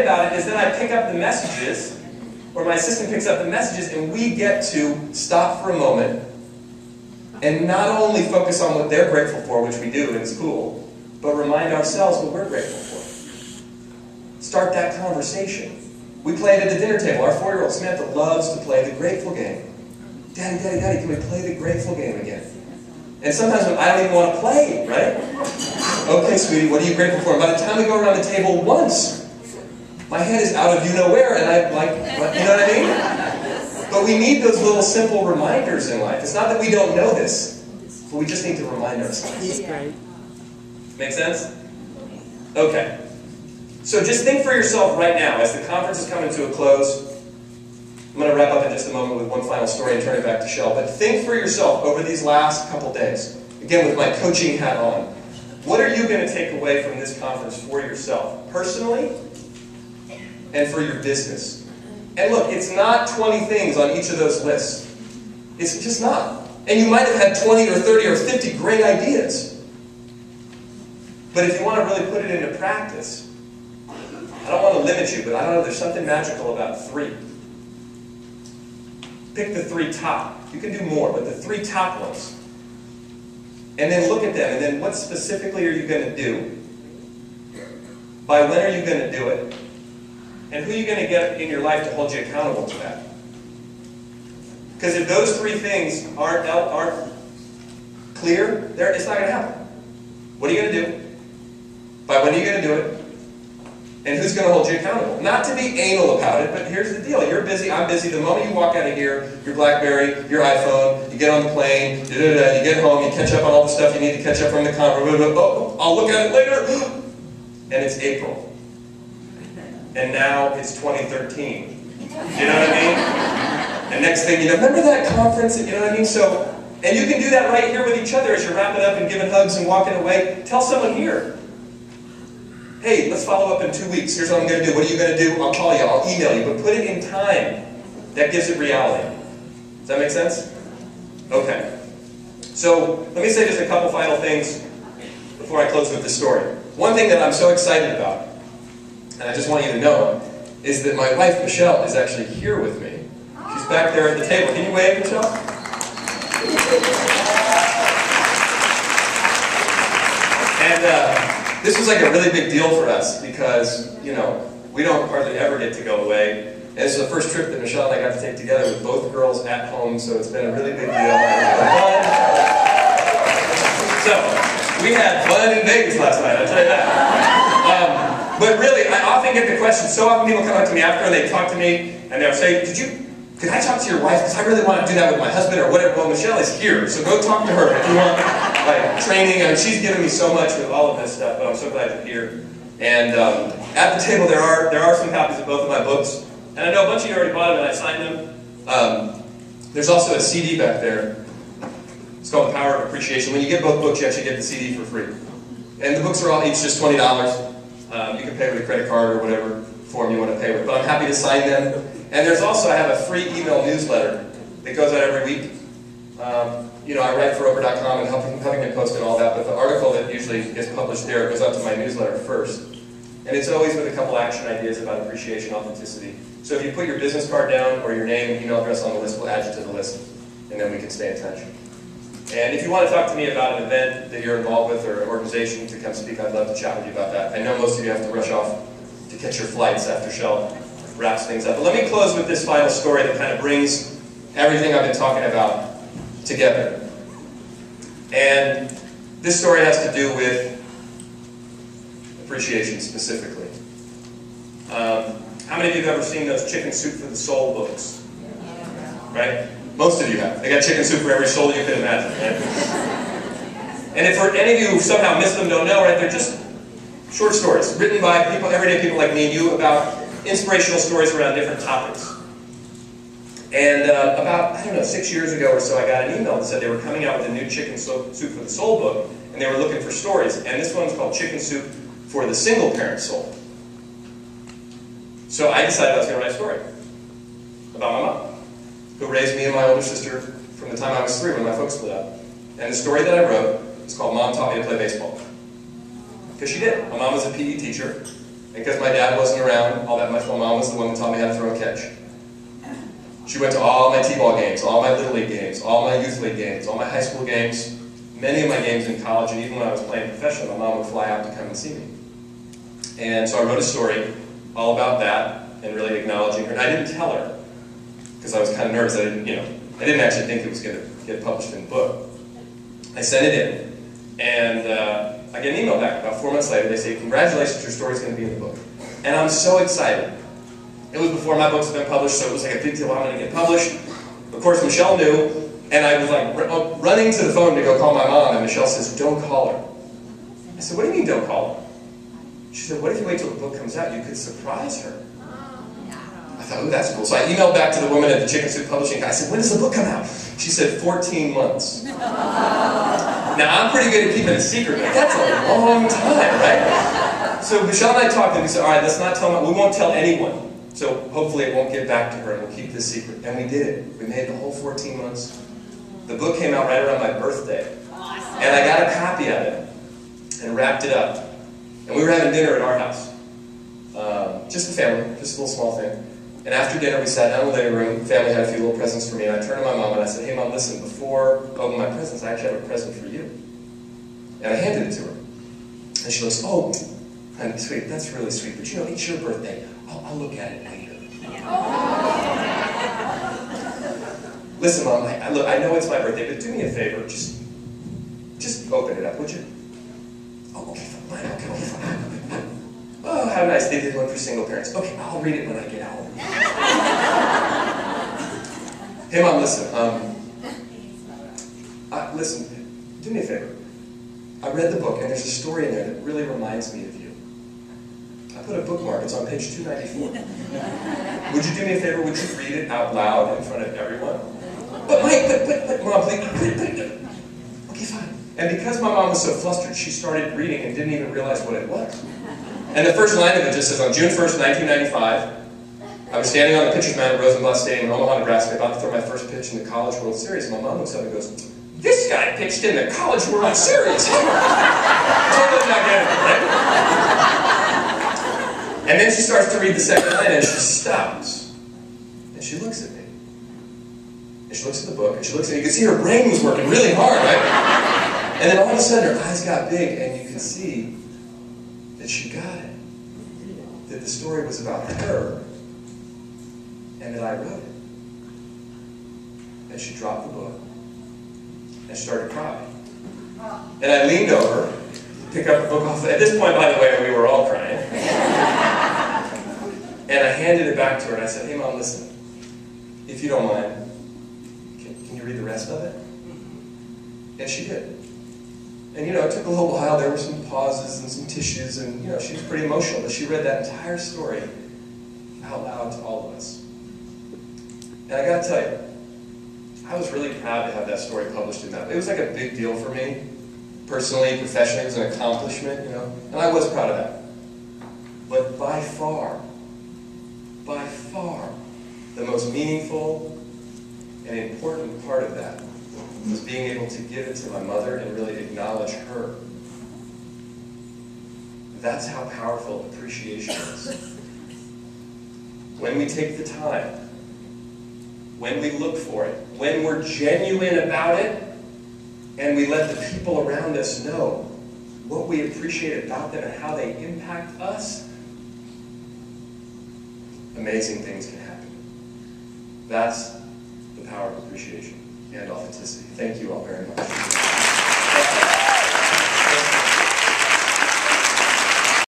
about it is that I pick up the messages, or my assistant picks up the messages, and we get to stop for a moment and not only focus on what they're grateful for, which we do, and it's cool, but remind ourselves what we're grateful for. Start that conversation. We play it at the dinner table. Our 4-year-old Samantha loves to play the grateful game. Daddy, Daddy, Daddy, can we play the grateful game again? And sometimes when I don't even want to play, right? Okay, sweetie, what are you grateful for? And by the time we go around the table once, my head is out of you-know-where, and I'm like, what, you know what I mean? But we need those little simple reminders in life. It's not that we don't know this, but we just need to remind ourselves. Make sense? Okay. So just think for yourself right now, as the conference is coming to a close. I'm going to wrap up in just a moment with one final story and turn it back to Shell. But think for yourself over these last couple days, again with my coaching hat on, what are you going to take away from this conference for yourself, personally, and for your business? And look, it's not 20 things on each of those lists. It's just not. And you might have had 20 or 30 or 50 great ideas. But if you want to really put it into practice, I don't want to limit you, but I don't know, there's something magical about 3. Pick the 3 top. You can do more, but the 3 top ones. And then look at them, and then what specifically are you going to do? By when are you going to do it? And who are you going to get in your life to hold you accountable to that? Because if those 3 things aren't clear, it's not going to happen. What are you going to do? By when are you going to do it? And who's going to hold you accountable? Not to be anal about it, but here's the deal. You're busy, I'm busy. The moment you walk out of here, your BlackBerry, your iPhone, you get on the plane, you get home, you catch up on all the stuff you need to catch up from the conference. Oh, I'll look at it later. And it's April. And now it's 2013. You know what I mean? And next thing you know, remember that conference? You know what I mean? So, and you can do that right here with each other as you're wrapping up and giving hugs and walking away. Tell someone here. Hey, let's follow up in 2 weeks. Here's what I'm going to do. What are you going to do? I'll call you. I'll email you. But put it in time. That gives it reality. Does that make sense? Okay. So let me say just a couple final things before I close with this story. One thing that I'm so excited about, and I just want you to know, is that my wife, Michelle, is actually here with me. She's back there at the table. Can you wave, Michelle? And this was like a really big deal for us because, you know, we don't hardly ever get to go away. And this is the first trip that Michelle and I got to take together with both girls at home, so it's been a really big deal. So, we had fun in Vegas last night, I'll tell you that. But really, I often get the question, so often people come up to me after and they talk to me, and they'll say, could I talk to your wife? Because I really want to do that with my husband or whatever. Well, Michelle is here, so go talk to her if you want like training. I mean, she's given me so much with all of this stuff, but I'm so glad you're here. And at the table there are some copies of both of my books. And I know a bunch of you already bought them and I signed them. There's also a CD back there. It's called The Power of Appreciation. When you get both books, you actually get the CD for free. And the books are all each just $20. You can pay with a credit card or whatever form you want to pay with. But I'm happy to sign them. And there's also, I have a free email newsletter that goes out every week. You know, I write for Oprah.com and Huffington Post and all that, but the article that usually gets published there goes out to my newsletter first. And it's always with a couple action ideas about appreciation, authenticity. So if you put your business card down or your name and email address on the list, we'll add you to the list. And then we can stay in touch. And if you want to talk to me about an event that you're involved with or an organization to come speak, I'd love to chat with you about that. I know most of you have to rush off to catch your flights after Shell wraps things up. But let me close with this final story that kind of brings everything I've been talking about together. And this story has to do with appreciation specifically. How many of you have ever seen those Chicken Soup for the Soul books? Right? Most of you have. They got chicken soup for every soul you could imagine, right? And if for any of you who somehow missed them, don't know, right, they're just short stories written by people, everyday people like me and you, about inspirational stories around different topics. And about, I don't know, 6 years ago or so, I got an email that said they were coming out with a new Chicken Soup for the Soul book, and they were looking for stories. And this one's called Chicken Soup for the Single Parent Soul. So I decided I was going to write a story about my mom, who raised me and my older sister from the time I was 3 when my folks split up. And the story that I wrote is called Mom Taught Me to Play Baseball. Because she did. My mom was a PE teacher, because my dad wasn't around all that much, my mom was the one that taught me how to throw a catch. She went to all my t-ball games, all my Little League games, all my youth league games, all my high school games, many of my games in college, and even when I was playing professional, my mom would fly out to come and see me. And so I wrote a story all about that and really acknowledging her. And I didn't tell her because I was kind of nervous. I didn't actually think it was going to get published in the book. I sent it in, and I get an email back about 4 months later. They say, "Congratulations, your story's going to be in the book." And I'm so excited. It was before my books had been published, so it was like a big deal. I'm going to get published. Of course, Michelle knew, and I was like running to the phone to go call my mom, and Michelle says, "Don't call her." I said, "What do you mean, don't call her?" She said, "What if you wait till the book comes out? You could surprise her." I thought, "Ooh, that's cool." So I emailed back to the woman at the Chicken Soup Publishing. I said, "When does the book come out?" She said, 14 months. Now, I'm pretty good at keeping a secret, but that's a long time, right? So Michelle and I talked, and we said, "All right, let's not tell them. We won't tell anyone. So hopefully it won't get back to her, and we'll keep this secret." And we did it. We made the whole 14 months. The book came out right around my birthday. And I got a copy of it and wrapped it up. And we were having dinner at our house. Just the family, just a little small thing. And after dinner, we sat down in the living room. The family had a few little presents for me. And I turned to my mom and I said, "Hey, Mom, listen, before I open my presents, I actually have a present for you." And I handed it to her. And she looks, "Oh, honey, sweet, that's really sweet. But you know, it's your birthday. I'll look at it later." "Listen, Mom, I know it's my birthday, but do me a favor. Just open it up, would you?" "Oh, okay, fine. Okay, fine. Oh, how nice. They did one for single parents. Okay, I'll read it when I get home." "Hey, Mom, listen. Listen, do me a favor. I read the book, and there's a story in there that really reminds me of you. I put a bookmark. It's on page 294. Would you do me a favor? Would you read it out loud in front of everyone?" "But Mike, but Mom, please." "Okay, fine." And because my mom was so flustered, she started reading and didn't even realize what it was. And the first line of it just says, "On June 1st, 1995, I was standing on the pitcher's mound at Rosenblatt Stadium in Omaha, Nebraska, about to throw my first pitch in the College World Series." And my mom looks up and goes, "This guy pitched in the College World Series." Totally not getting it, right? And then she starts to read the second line, and she stops. And she looks at me. And she looks at the book, and she looks at me. You can see her brain was working really hard, right? And then all of a sudden, her eyes got big, and you could see that she got it. That the story was about her, and that I wrote it. And she dropped the book, and started crying. And I leaned over, picked up the book off. At this point, by the way, we were all crying. And I handed it back to her, and I said, "Hey, Mom, listen, if you don't mind, can you read the rest of it?" And she did. And you know, it took a little while. There were some pauses and some tissues, and you know, she was pretty emotional, but she read that entire story out loud to all of us. And I gotta tell you, I was really proud to have that story published in that. It was like a big deal for me, personally, professionally. It was an accomplishment, you know, and I was proud of that. But by far, the most meaningful and important part of that was being able to give it to my mother and really acknowledge her. That's how powerful appreciation is. When we take the time, when we look for it, when we're genuine about it, and we let the people around us know what we appreciate about them and how they impact us, amazing things can happen. That's the power of appreciation and authenticity. Thank you all very much.